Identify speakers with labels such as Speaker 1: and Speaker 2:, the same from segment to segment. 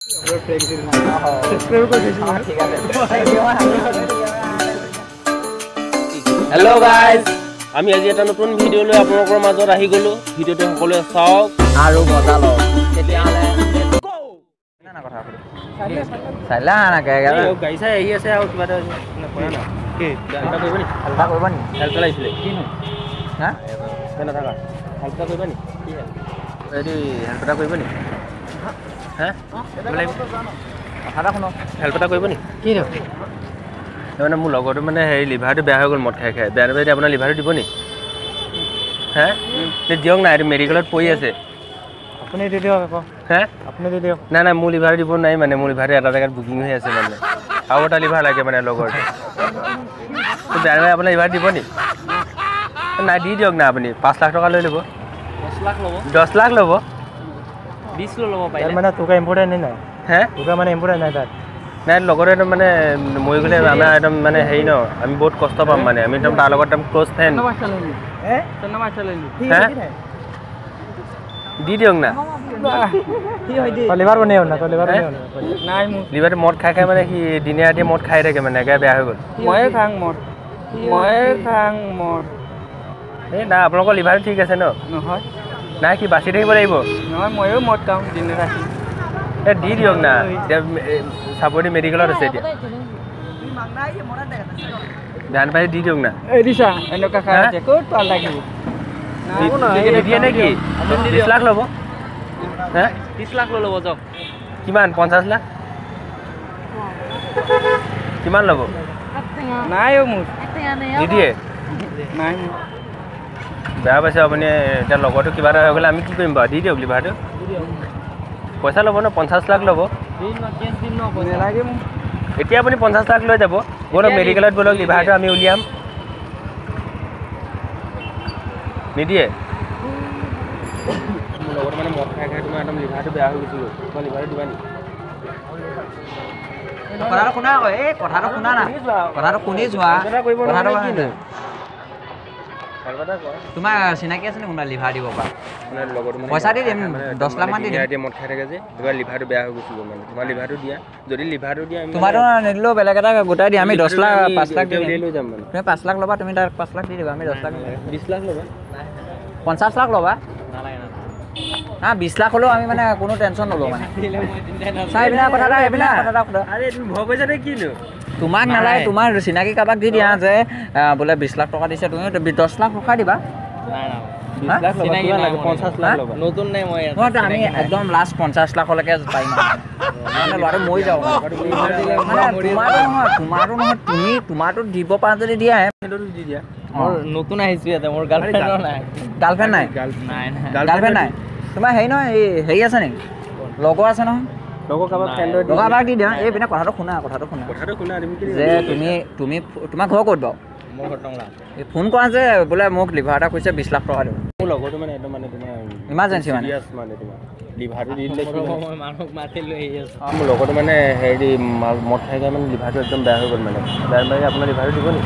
Speaker 1: hello guys আমি আজি এটা নতুন ভিডিও লৈ আপোনালোকৰ মাজত আহি গলো ভিডিওটো সকলোৱে চাওক আৰু মজা লওক তেতিয়ালে না কথা আপুনি চাইলা না কেগা গাইছা আহি আছে আৰু কিবা এটা নকৰা না কি এটা কৰিব নি হালকা কৰিব নি হেল্প লাইছিলে কি নো হা কেনে থাকা হেল্প কৰিব নি কি এৰি হেল্প এটা কৰিব নি হা বলাই কথা শুনো হেল্প এটা কৰিব নি কি নো মানে মোৰ লগৰটো মানে হেৰি লিভাৰটো বেয়া হৈ গ'ল মদ খাই খাই বেয়া বেয়া আপোনাৰ লিভাৰটো দিব নি হে দিয়ক না এইটো মেডিকেলত পৰি আছে আপুনি দি দিয়ক আকৌ হে আপুনি দি দিয়ক নাই নাই মোৰ লিভাৰ দিব নাই মানে মোৰ লিভাৰটো এটা জেগাত বুকিং হৈ আছে মানে আৰু এটা লিভাৰ লাগে মানে লগৰটো বেয়া বেয়া আপোনাৰ লিভাৰ দিব নি নাই দি দিয়ক না আপুনি 5 লাখ টকা লৈ ল'ব 10 লাখ ল'ব 10 লাখ ল'ব 20 ল'ব পাৰিলে মানে তোকা ইম্পৰ্টেণ্ট নাই হে তোকা মানে ইম্পৰ্টেণ্ট নাই তাত নাই লগৰ একদম মানে মই গ'লে আমাৰ একদম মানে হেৰি ন আমি বহুত কষ্ট পাম মানে আমি একদম তাৰ লগত একদম ক্লোজ ফ্ৰেণ্ড দি দিয়ক না লিভাৰ বনাই না লিভাৰ নাই লিভাৰটো মদ খাই খাই মানে সি দিনে ৰাতি মদ খাই থাকে মানে একেবাৰে বেয়া হৈ গ'ল ময়ে খাং মদ এই না আপোনালোকৰ লিভাৰটো ঠিক আছে ন নহয় নাই কি বাচি থাকিব লাগিব নহয় ময়ো মদ খাওঁ দিনে ৰাতি দি দিয়ক না চাপৰি মেডিকেলত আছে এতিয়া ধান পাই দি দিয়ক না দিছা এনেকুৱা খাই আছে ক'ত পাল লাগিব দিয়ে নেকি 30 লাখ ল'ব হে 30 লাখ ল'ব যাওক কিমান 50 লাখ কিমান ল'ব নাই মোৰ নিদিয়ে নাই বেয়া পাইছে আপুনি এতিয়া লগৰটো কিবা এটা হৈ গ'লে আমি কি কৰিম বাৰু দি দিয়ক লিভাৰটো পইচা ল'ব ন 50 লাখ ল'ব এতিয়া আপুনি 50 লাখ লৈ যাব বলক মেডিকেলত বলক লিভাৰটো আমি উলিয়াম নিদিয়ে মোৰ লগত মানে মদ খাই খাই তোমাৰ একদম লিভাৰটো বেয়া হৈ গৈছিল তোমাৰ লিভাৰটো দিবা নি কথাটো শুনা আকৌ এই কথাটো শুনা না কথাটো শুনি যোৱা কথাটো কি না তোমাৰ চিনাকি আছে নে কোনোবা লিভাৰ দিব পৰা মানে লগৰ মানে পইচা দি দিম 10 লাখ মান দি দিম মদ খাই থাকে যে তোমাৰ লিভাৰটো বেয়া হৈ গৈছিল মানে তোমাৰ লিভাৰটো দিয়া যদি লিভাৰটো দিয়া তোমাৰটো নিদিলেও বেলেগ এটা গোটাই দি আমি 10 লাখ 5 লাখ দি লৈ যাম মানে তুমি 5 লাখ ল'বা তুমি তাৰ 5 লাখ দি দিবা আমি 10 লাখ 20 লাখ ল'বা 50 লাখ ল'বা না 20 লাখ হ'লেও আমি মানে কোনো টেনশ্যন নলওঁ মানে চাই বিনা কথা আৰে তুমি ভয় কৰিছা নে কিনো তোমাক নালাগে তোমাৰ চিনাকি কাবাক দি দিয়া যে বোলে 20 লাখ টকা দিছে তুমি 10 লাখ ৰখাই দিবা নাই না 20 লাখ চিনাকি লাগে 50 লাখ ল'বা নতুন নাই মই আমি একদম লাষ্ট 50 লাখলৈকে পাৰিম মানে ল'ৰাটো মই যাওঁ তোমাৰো নহয় তুমি তোমাৰটো দিব পাৰা যদি দিয়া সেইটো দি দিয়া মোৰ নতুন আহিছো ইয়াতে মোৰ গাৰ্লফ্ৰেণ্ড নাই তোমাৰ হেৰি নহয় হেৰি আছে নেকি লগৰ আছে নহয় লগৰ কাবাক ফ্ৰেণ্ড কাবাক দি দিয়া এই বিনা কথাটো শুনা যে তুমি তোমাৰ ঘৰ ক'ত বাৰু মোৰ ঘৰ টংলা এই ফোন কৰা যে বোলে মোক লিভাৰ এটা কৈছে 20 লাখ টকা দিব মোৰ লগৰটো মানে একদম মানে তোমাৰ ইমাৰ্জেঞ্চি মানে তোমাৰ লিভাৰটো দি দিলে কি মই মানুহক মাতি লৈ আহি আছো মোৰ লগৰটো মানে হেৰি মদ খাই খাই মানে লিভাৰটো একদম বেয়া হৈ গ'ল মানে বেয়া আপোনাৰ লিভাৰটো দিব নি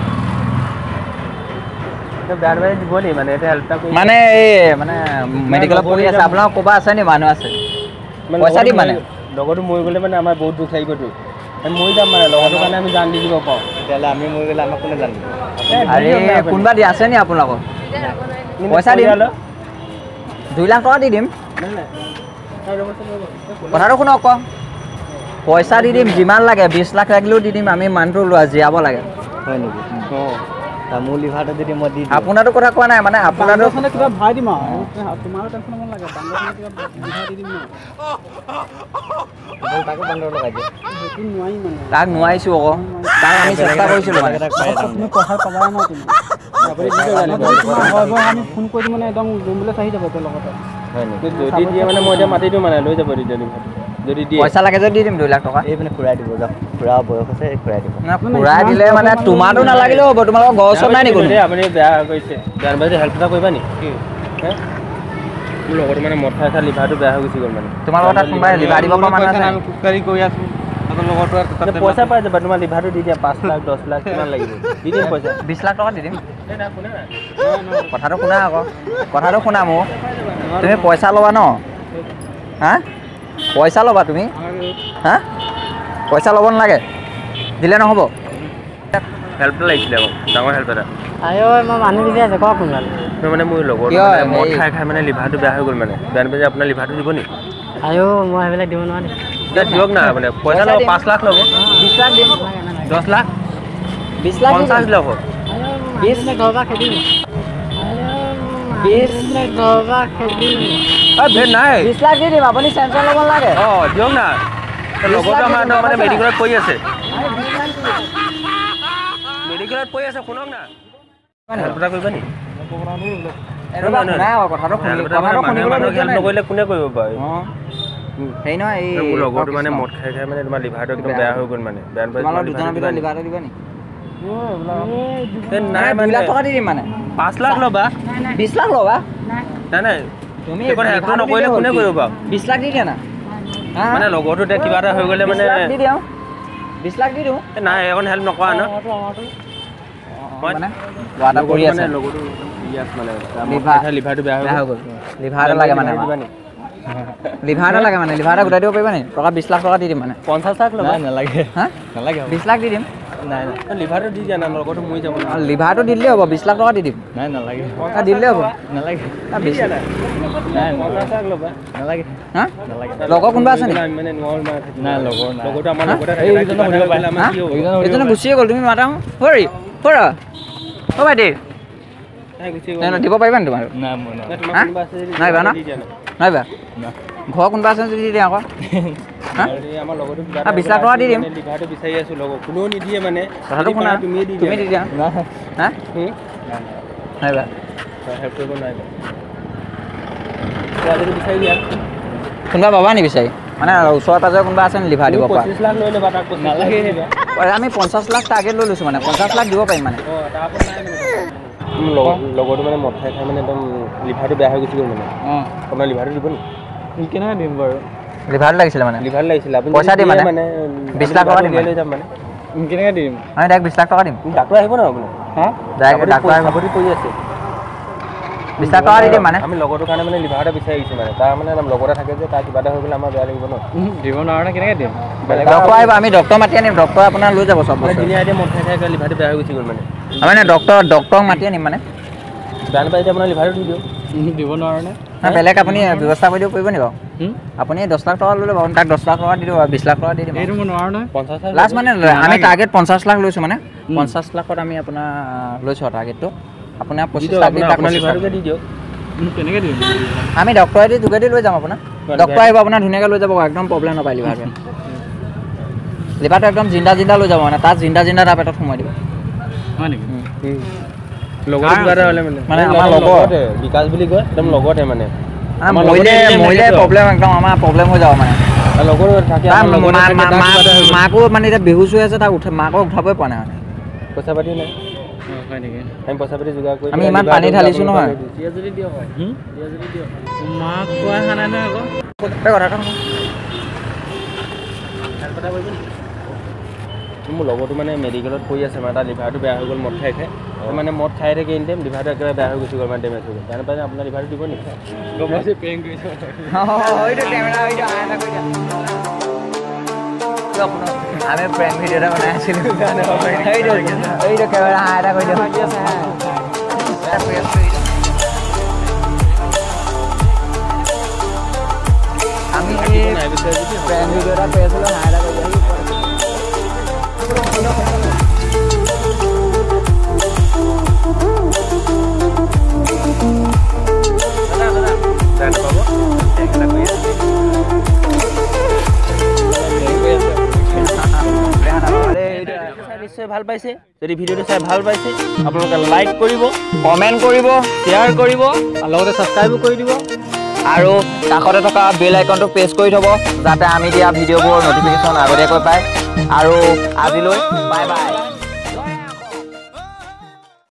Speaker 1: বেয়া দিব নি মানে এটা হেল্প কৰি মানে এই মানে মেডিকেলত পৰি আছে আপোনাক ক'বা আছে নি মানুহ আছে পইচা দিম মানে লগৰটো মই গ'লে মানে আমাৰ বহুত দুখ লাগিবতো মই যাম মানে লগৰটোৰ কাৰণে আমি জান দি দিব পাৰোঁ তেতিয়াহ'লে আমি মই গ'লে আমাক কোনে জান দিব আৰে কোনোবা দি আছে নি আপোনালোকৰ পইচা দিম 2 লাখ টকা দি দিম কথাটো শুনক আকৌ পইচা দি দিম যিমান লাগে 20 লাখ লাগিলেও দি দিম আমি মানুহটো লোৱা জীয়াব লাগে হয় নেকি অঁ মোৰ লিভাৰটো যদি মই দি আপোনাৰতো কথা কোৱা নাই মানে আপোনাৰতো কিবা ভাই দিম আৰু তোমাৰো টেনশ্যন ল'ব লাগে বান্দৰখনে কিবা লিভাৰ দি দিম ন তাকো বান্দৰ লগাই দিয়ে সেইটো নোৱাৰি মানে তাক নোৱাৰিছোঁ আকৌ তাক আমি চেষ্টা কৰিছিলোঁ মানে তুমি কথা পাবা ন তুমি আমি ফোন কৰি দিম মানে একদম ডুম্বুলে চাহি যাব তোৰ লগতে হয় নেকি যদি দিয়ে মানে মই এতিয়া মাতি দিওঁ মানে লৈ যাব তেতিয়া যদি দিয়ে পইচা লাগে যদি দি দিম 2 লাখ টকা এই মানে খুৰাই দিব যাওক খুৰা বয়স আছে খুৰাই দিব খুৰাই দিলে মানে তোমাৰতো নালাগিলেও হ'ব তোমালোকৰ ঘৰ ওচৰত নাই নেকি আপুনি বেয়া কৰিছে জানবাজি হেল্প এটা কৰিবা নি মোৰ লগৰটো মানে মদ খাই খাই লিভাৰটো বেয়া হৈ গুচি গ'ল মানে তোমাৰ লগত কোনোবাই লিভাৰ দিব পৰা মানুহ আছে আমি খোজকাঢ়ি গৈ আছোঁ লগৰটো পইচা পাই যাবা তোমাৰ লিভাৰটো দি দিয়া 5 লাখ 10 লাখ কিমান লাগিব দি দিম পইচা 20 লাখ টকা দি দিম কথাটো শুনা আকৌ কথাটো শুনা মোক তুমি পইচা ল'বা ন হা
Speaker 2: পইচা ল'বা তুমি হা পইচা ল'ব নালাগে দিলে নহ'ব
Speaker 1: হেল্প লাগিছিলে আকৌ ডাঙৰ হেল্প এটা
Speaker 3: আয়ো মই মানুহ বিচাৰি আছে কওক কোনবাল
Speaker 1: মানে মোৰ লগৰ মদ খাই খাই মানে লিভাৰটো বেয়া হৈ গ'ল মানে বেয়া নাপায় যে আপোনাৰ লিভাৰটো দিব নি
Speaker 3: আয়ো মই সেইবিলাক দিব নোৱাৰিম
Speaker 1: দিয়ক না মানে পইচা ল'ব 5 লাখ ল'ব
Speaker 2: 20 লাখ দিম
Speaker 1: 10 লাখ
Speaker 2: 20 লাখ
Speaker 1: 50 ল'ব
Speaker 3: 20 লাখ ঘৰৰ পৰা খেদিম 20 লাখ ঘৰৰ পৰা খেদিম
Speaker 1: ভেট নাই
Speaker 2: 20 লাখ দি দিম আপুনি টেনশ্যন ল'ব নালাগে
Speaker 1: দিয়ক না লগৰটো আমাৰ মানে মেডিকেলত পৰি আছে মেডিকেলত পৰি আছে শুনক না হেল্প এটা কৰিবা নি নকৰিলে কোনে কৰিব বাৰু
Speaker 2: সেই নহয় এই
Speaker 1: মোৰ লগৰটো মানে মদ খাই খাই মানে তোমাৰ লিভাৰটো একদম বেয়া হৈ গ'ল মানে বেয়া
Speaker 2: তোমালোকৰ দুজনৰ ভিতৰত লিভাৰটো দিবা নি
Speaker 1: নাই
Speaker 2: 2 লাখ টকা দি দিম মানে
Speaker 1: 5 লাখ ল'বা
Speaker 2: 20 লাখ ল'বা
Speaker 1: নাই নাই
Speaker 2: তুমি
Speaker 1: হেল্প নকৰিলে কোনে কৰিব বাৰু
Speaker 2: 20 লাখ দি দিয়া না
Speaker 1: মানে লগৰটো এতিয়া কিবা এটা হৈ গ'লে মানে
Speaker 2: 20 লাখ দি দিওঁ
Speaker 1: নাই এখন হেল্প নকৰা ন
Speaker 2: মানে ল'ৰা কৰি আছে
Speaker 1: লগৰটো লিভাৰটো বেয়া হৈ গ'ল
Speaker 2: লিভাৰ এটা লাগে মানে লিভাৰ এটা লাগে মানে লিভাৰ এটা গোটাই দিব পাৰিবা নি টকা 20 লাখ টকা দি দিম মানে
Speaker 1: 50 লাখ ল'বা
Speaker 2: নালাগে হা নালাগে 20 লাখ দি দিম
Speaker 1: নাই নাই লিভাৰটো দি দিয়া না লগৰটো মৰি যাব না
Speaker 2: লিভাৰটো দিলেই হ'ব 20 লাখ টকা দি দিম
Speaker 1: নাই নালাগে
Speaker 2: দিলেই হ'ব
Speaker 1: নালাগে
Speaker 2: 20 লাখ
Speaker 1: নাই 50 লাখ ল'বা
Speaker 2: নালাগে হা লগৰ কোনোবা আছে নেকি
Speaker 1: মানে নোৱাৰো মানে নাই লগৰ নাই লগৰটো আমাৰ লগতে
Speaker 2: থাকে এইজনে সুধিব পাৰে আমাৰ কি হ'ব এইজনে গুচিয়ে গ'ল তুমি মাতা হৰি হৰা অ ভাইটি নাই দিব পাৰিবা নি তোমাৰ নাই বা নাই বা ঘৰ কোনোবা আছে যদি দি দিয়া আকৌ
Speaker 1: আমাৰ লগৰটো
Speaker 2: 20 লাখ টকা দি দিম
Speaker 1: লিভাৰটো বিচাৰি আছো লগৰ কোনেও নিদিয়ে মানে
Speaker 2: কথাটো শুনা তুমি দি দিয়া হা নাই বা
Speaker 1: হেল্প কৰিব নোৱাৰিবা যদি বিচাৰি দিয়া
Speaker 2: কোনোবা পাবা নি বিচাৰি মানে ওচৰে পাজৰে কোনোবা আছে নি লিভাৰ দিব পৰা
Speaker 1: 25 লাখ লৈ ল'বা তাক নালাগে
Speaker 2: আমি 50 লাখ টাৰ্গেট লৈ লৈছোঁ মানে 50 লাখ দিব পাৰিম মানে
Speaker 1: লগৰটো মানে মদ খাই খাই মানে একদম লিভাৰটো বেয়া হৈ গুচি গ'ল মানে আপোনাৰ লিভাৰটো দিব নি কেনেকৈ দিম বাৰু
Speaker 2: লিভাৰটো লাগিছিলে মানে
Speaker 1: লিভাৰ লাগিছিলে আপুনি
Speaker 2: পইচা দিম মানে 20 লাখ টকা দিম
Speaker 1: লৈ যাম মানে
Speaker 2: কেনেকৈ দিম আমি ডাইৰেক্ট 20 লাখ টকা দিম
Speaker 1: ডাক্তৰ আহিব ন আপুনি
Speaker 2: ডাইৰেক্ট ডাক্তৰ
Speaker 1: চাপতি কৰি আছে
Speaker 2: 20 লাখ টকা দি দিম মানে
Speaker 1: আমি লগৰটোৰ কাৰণে মানে লিভাৰ এটা বিচাৰি আহিছোঁ মানে তাৰ মানে লগৰ থাকে যে তাৰ কিবা এটা হৈ গ'লে আমাৰ বেয়া লাগিব ন দিব নোৱাৰে কেনেকৈ দিম
Speaker 2: ডক্তৰ আহিব আমি ডক্তৰ মাতি আনিম ডক্তৰ আপোনাৰ লৈ যাব চব বস্তু
Speaker 1: মদ খাই খাই লিভাৰটো বেয়া হৈ গুচি গ'ল মানে
Speaker 2: মানে ডক্তৰক মাতি আনিম মানে
Speaker 1: বেয়া নাপায় এতিয়া আপোনাৰ লিভাৰটো দি দিয়ক দিব নোৱাৰে নে
Speaker 2: বেলেগ আপুনি ব্যৱস্থা কৰি দিব পাৰিব নি বাৰু আপুনি 10 লাখ টকা লৈ ল'ব তাক 10 লাখ টকা দি দিব 20 লাখ টকা দি দিম
Speaker 1: এইটো মই নোৱাৰো নহয় 50 লাখ
Speaker 2: লাষ্ট মানে আমি টাৰ্গেট 50 লাখ লৈছোঁ মানে 50 লাখত আমি আপোনাৰ লৈছোঁ টাৰ্গেটটো আপোনাৰ 25 লাখ
Speaker 1: আপোনাৰ লিভাৰটোকে দি দিয়ক কেনেকৈ দিম
Speaker 2: আমি ডক্তৰেদি যোগেদি লৈ যাম আপোনাৰ ডক্তৰ আহিব আপোনাৰ ধুনীয়াকৈ লৈ যাব একদম প্ৰব্লেম নাপায় লিভাৰটো লিভাৰটো একদম জিন্দা লৈ যাব মানে তাত জিন্দা তাৰ পেটত সোমাই দিব
Speaker 1: হয় নেকি লগৰ কিবা এটা হ'লে
Speaker 2: মানে আমাৰ লগতে
Speaker 1: বিকাশ বুলি কয় একদম লগতে মানে
Speaker 2: মৰিলে প্ৰব্লেম একদম আমাৰ প্ৰব্লেম হৈ যাব মানে
Speaker 1: লগৰ থাকে
Speaker 2: মাকো মানে এতিয়া বেহুচ হৈ আছে তাক মাকক উঠাবই পৰা নাই মানে
Speaker 1: পইচা পাতি নাই হয় নেকি আমি পইচা পাতি যোগাৰ কৰি
Speaker 2: আমি ইমান পানী ঢালিছোঁ নহয়
Speaker 1: যদি দিয়ক হয় যদি দিয়ক মাক কোৱা খানা নাই আকৌ কথা কৰিব নি মোৰ লগৰটো মানে মেডিকেলত পৰি আছে মানে তাৰ লিভাৰটো বেয়া হৈ গ'ল মদ খাই খাই মানে মদ খাই থাকে এনি টাইম লিভাৰটো একেবাৰে বেয়া হৈ গুচি গ'ল মানে ডেমেজ হৈ গ'ল বেয়া নাপায় আপোনাৰ লিভাৰটো দিব নেকি গম পাইছে প্ৰেংক কৰিছে
Speaker 2: আমি প্ৰেংক ভিডিঅ' এটা বনাই আছিলোঁ এইটো কেমেৰা হাই এটা কৰি দিওঁ আমি প্ৰেংক ভিডিঅ' এটা কৰি আছিলোঁ হাই এটা কৰি দিওঁ
Speaker 1: নিশ্চয় ভাল পাইছে যদি ভিডিঅ'টো চাই ভাল পাইছে আপোনালোকে লাইক কৰিব
Speaker 2: কমেণ্ট কৰিব
Speaker 1: শ্বেয়াৰ কৰিব আৰু লগতে ছাবস্ক্ৰাইবো কৰি দিব
Speaker 2: আৰু কাষতে থকা বেল আইকনটো প্ৰেছ কৰি থ'ব যাতে আমি দিয়া ভিডিঅ'বোৰ ন'টিফিকেশ্যন আগতীয়াকৈ পায় আৰু আজিলৈ বাই বাই